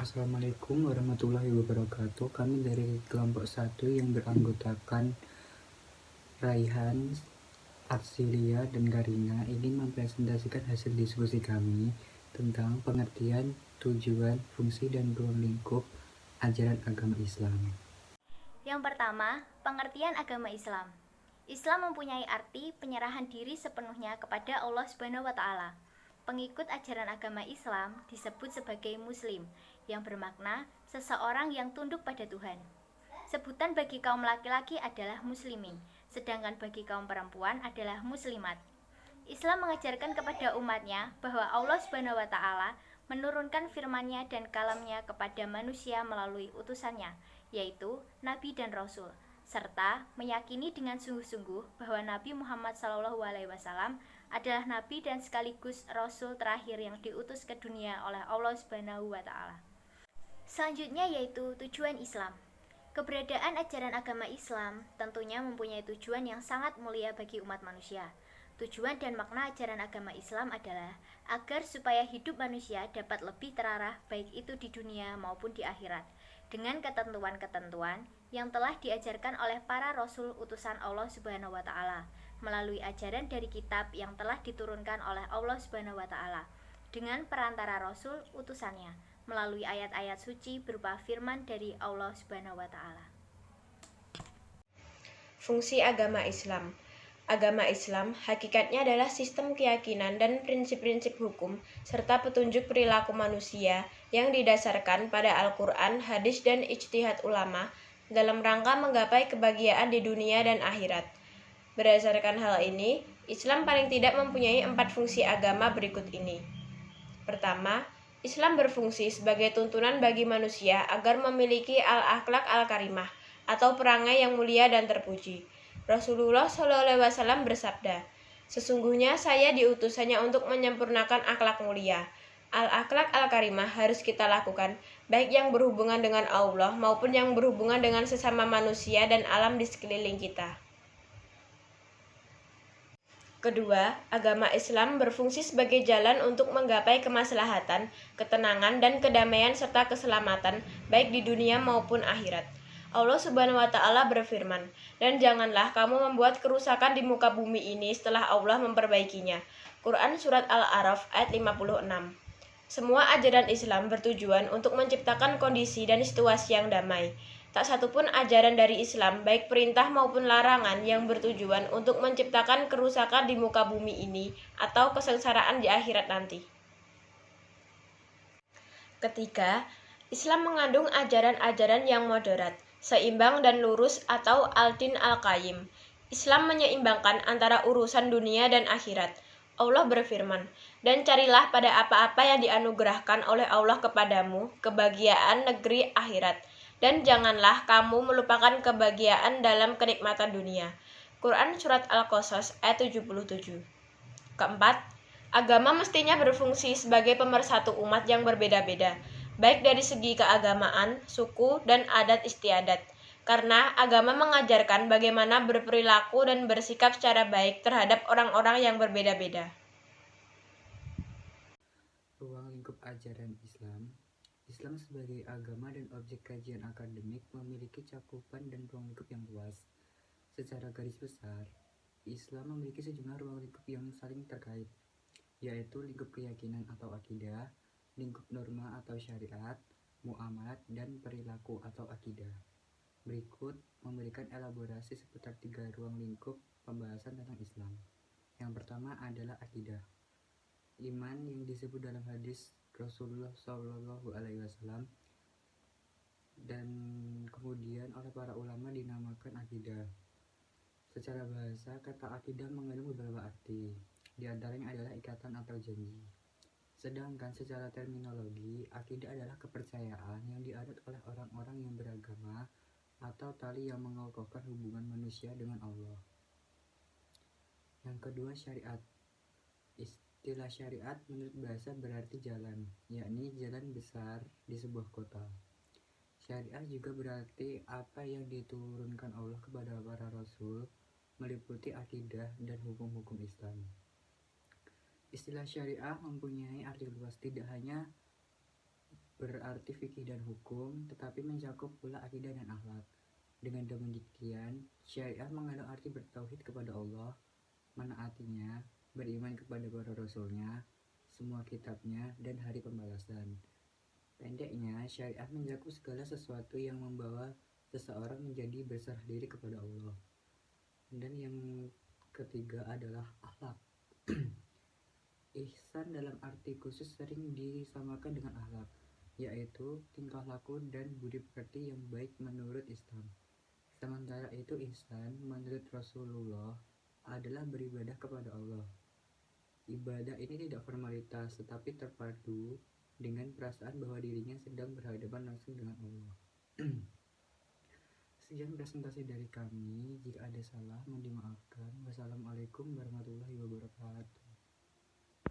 Assalamualaikum warahmatullahi wabarakatuh. Kami dari kelompok 1 yang beranggotakan Raihan, Arsilia, dan Karina ingin mempresentasikan hasil diskusi kami tentang pengertian, tujuan, fungsi, dan ruang lingkup ajaran agama Islam. Yang pertama, pengertian agama Islam. Islam mempunyai arti penyerahan diri sepenuhnya kepada Allah Subhanahu wa taala. Pengikut ajaran agama Islam disebut sebagai muslim, yang bermakna seseorang yang tunduk pada Tuhan. Sebutan bagi kaum laki-laki adalah muslimin, sedangkan bagi kaum perempuan adalah muslimat. Islam mengajarkan kepada umatnya bahwa Allah Subhanahu wa taala menurunkan firman-Nya dan kalam-Nya kepada manusia melalui utusannya, yaitu nabi dan rasul, serta meyakini dengan sungguh-sungguh bahwa Nabi Muhammad SAW adalah nabi dan sekaligus rasul terakhir yang diutus ke dunia oleh Allah Subhanahu wa taala. Selanjutnya yaitu tujuan Islam. Keberadaan ajaran agama Islam tentunya mempunyai tujuan yang sangat mulia bagi umat manusia. Tujuan dan makna ajaran agama Islam adalah agar supaya hidup manusia dapat lebih terarah baik itu di dunia maupun di akhirat, dengan ketentuan-ketentuan yang telah diajarkan oleh para rasul utusan Allah Subhanahu wa taala, melalui ajaran dari kitab yang telah diturunkan oleh Allah Subhanahu wa taala, dengan perantara rasul utusannya, melalui ayat-ayat suci berupa firman dari Allah Subhanahu wa taala. Fungsi agama Islam. Agama Islam hakikatnya adalah sistem keyakinan dan prinsip-prinsip hukum serta petunjuk perilaku manusia yang didasarkan pada Al-Quran, hadis, dan ijtihad ulama dalam rangka menggapai kebahagiaan di dunia dan akhirat. Berdasarkan hal ini, Islam paling tidak mempunyai 4 fungsi agama berikut ini. Pertama, Islam berfungsi sebagai tuntunan bagi manusia agar memiliki al-akhlak al-karimah atau perangai yang mulia dan terpuji. Rasulullah SAW bersabda, "Sesungguhnya saya diutus hanya untuk menyempurnakan akhlak mulia." Al-akhlak al-karimah harus kita lakukan, baik yang berhubungan dengan Allah maupun yang berhubungan dengan sesama manusia dan alam di sekeliling kita. Kedua, agama Islam berfungsi sebagai jalan untuk menggapai kemaslahatan, ketenangan, dan kedamaian serta keselamatan, baik di dunia maupun akhirat. Allah Subhanahu wa taala berfirman, "Dan janganlah kamu membuat kerusakan di muka bumi ini setelah Allah memperbaikinya." Quran Surat Al-A'raf ayat 56. Semua ajaran Islam bertujuan untuk menciptakan kondisi dan situasi yang damai. Tak satupun ajaran dari Islam, baik perintah maupun larangan, yang bertujuan untuk menciptakan kerusakan di muka bumi ini atau kesengsaraan di akhirat nanti. Ketiga, Islam mengandung ajaran-ajaran yang moderat, seimbang dan lurus atau al-din al-qayyim. Islam menyeimbangkan antara urusan dunia dan akhirat. Allah berfirman, "Dan carilah pada apa-apa yang dianugerahkan oleh Allah kepadamu kebahagiaan negeri akhirat, dan janganlah kamu melupakan kebahagiaan dalam kenikmatan dunia." Quran Surat Al-Qasas ayat 77. Keempat, agama mestinya berfungsi sebagai pemersatu umat yang berbeda-beda, baik dari segi keagamaan, suku, dan adat istiadat, karena agama mengajarkan bagaimana berperilaku dan bersikap secara baik terhadap orang-orang yang berbeda-beda. Ruang lingkup ajaran Islam. Islam sebagai agama dan objek kajian akademik memiliki cakupan dan ruang lingkup yang luas. Secara garis besar, Islam memiliki sejumlah ruang lingkup yang saling terkait, yaitu lingkup keyakinan atau akidah, lingkup norma atau syariat, muamalat, dan perilaku atau akidah. Berikut memberikan elaborasi seputar 3 ruang lingkup pembahasan tentang Islam. Yang pertama adalah akidah. Iman yang disebut dalam hadis Rasulullah SAW dan kemudian oleh para ulama dinamakan akidah. Secara bahasa, kata akidah mengandung beberapa arti. Di antaranya adalah ikatan atau janji. Sedangkan secara terminologi, akidah adalah kepercayaan yang dianut oleh orang-orang yang beragama atau tali yang mengokohkan hubungan manusia dengan Allah. Yang kedua, syariat. Istilah syariat menurut bahasa berarti jalan, yakni jalan besar di sebuah kota. Syariat juga berarti apa yang diturunkan Allah kepada para rasul, meliputi akidah dan hukum-hukum Islam. Istilah syariah mempunyai arti luas, tidak hanya berarti fikih dan hukum, tetapi mencakup pula akidah dan akhlak. Dengan demikian, syariah mengandung arti bertauhid kepada Allah, menaatinya, beriman kepada para rasulnya, semua kitabnya, dan hari pembalasan. Pendeknya, syariah mencakup segala sesuatu yang membawa seseorang menjadi berserah diri kepada Allah. Dan yang ketiga adalah akhlak. Ihsan dalam arti khusus sering disamakan dengan akhlak, yaitu tingkah laku dan budi pekerti yang baik menurut Islam. Sementara itu ihsan menurut Rasulullah adalah beribadah kepada Allah. Ibadah ini tidak formalitas tetapi terpadu dengan perasaan bahwa dirinya sedang berhadapan langsung dengan Allah. Sekian presentasi dari kami. Jika ada salah, mohon dimaafkan. Wassalamualaikum warahmatullahi wabarakatuh.